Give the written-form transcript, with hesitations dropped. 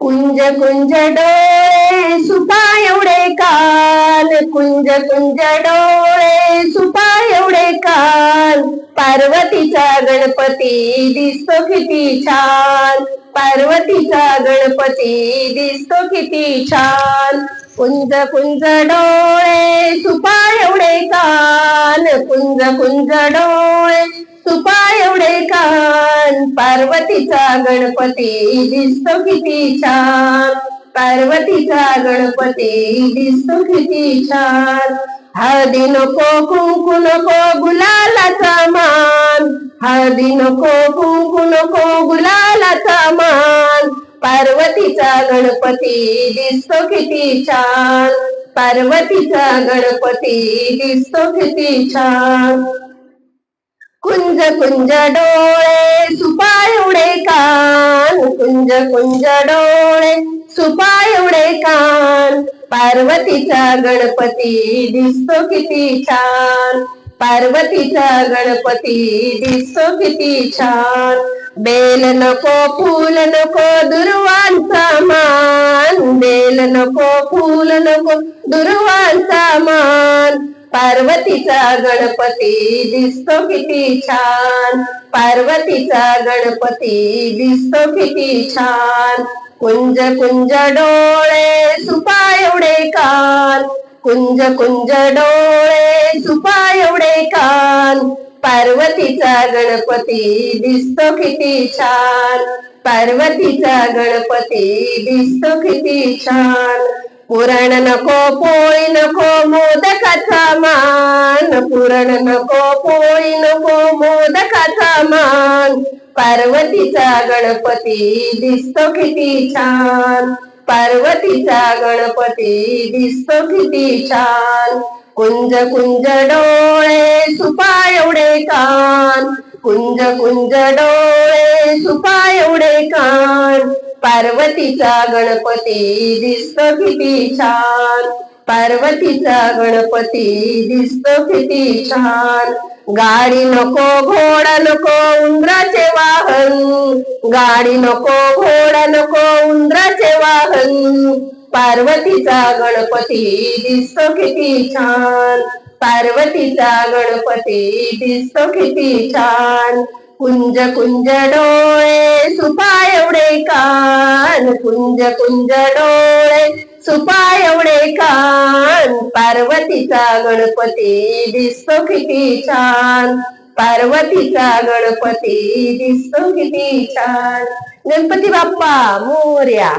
कुंज कुंज डोळे सुपा एवढे कान, कुंज कुंज डोळे सुपा एवढे कान, पार्वतीचा गणपती दिसतो किती छान, पार्वतीचा गणपती दिसतो किती छान. कुंज कुंज डोळे सुपा एवढे कान, कुंज कुंज डोळे सुपा एवढे कान, पार्वतीचा गणपती दिसतो किती छान, पार्वतीचा गणपती दिसतो किती छान. हळदी नको कुंकू नको गुलालाचा मान, हळदी नको कुंकू नको गुलालाचा मान, पार्वतीचा गणपती दिसतो किती छान, पार्वतीचा गणपती दिसतो किती छान. कुंज कुंज डोळे सुपा एवढे कान, कुंज कुंज डोळे सुपा एवढे कान, पार्वतीचा गणपती दिसतो किती छान, पार्वतीचा गणपती दिसतो किती छान. बेल नको फूल नको दुर्वांचा मान, बेल नको फूल नको दुर्वांचा मान, पार्वतीचा गणपती दिसतो किती छान, पार्वतीचा गणपती दिसतो किती छान. कुंज कुंज डोळे सुपा एवढे कान, कुंज कुंज डोळे सुपा एवढे कान, पार्वतीचा गणपती दिसतो किती छान, पार्वतीचा गणपती दिसतो किती छान. पुरण नको पोळी नको मोदकाचा मान, पुरण नको पोळी नको मोदकाचा मान, पार्वतीचा गणपती दिसतो किती छान, पार्वतीचा गणपती दिसतो किती छान. कुंज कुंज डोळे सुपा एवढे कान, कुंज कुंज डोळे सुपा एवढे कान, पार्वतीचा गणपती दिसतो किती छान, पार्वतीचा गणपती दिसतो किती छान. गाडी नको घोडा नको उंदराचे वाहन, गाडी नको घोडा नको उंदराचे वाहन, पार्वतीचा गणपती दिसतो किती छान, पार्वतीचा गणपती दिसतो किती छान. कुंज कुंज डोळे सुपा एवढे कान, कुंज कुंज डोळे सुपा एवढे कान, पार्वतीचा गणपती दिसतो किती छान, पार्वतीचा गणपती दिसतो किती छान. गणपती बाप्पा मोरया.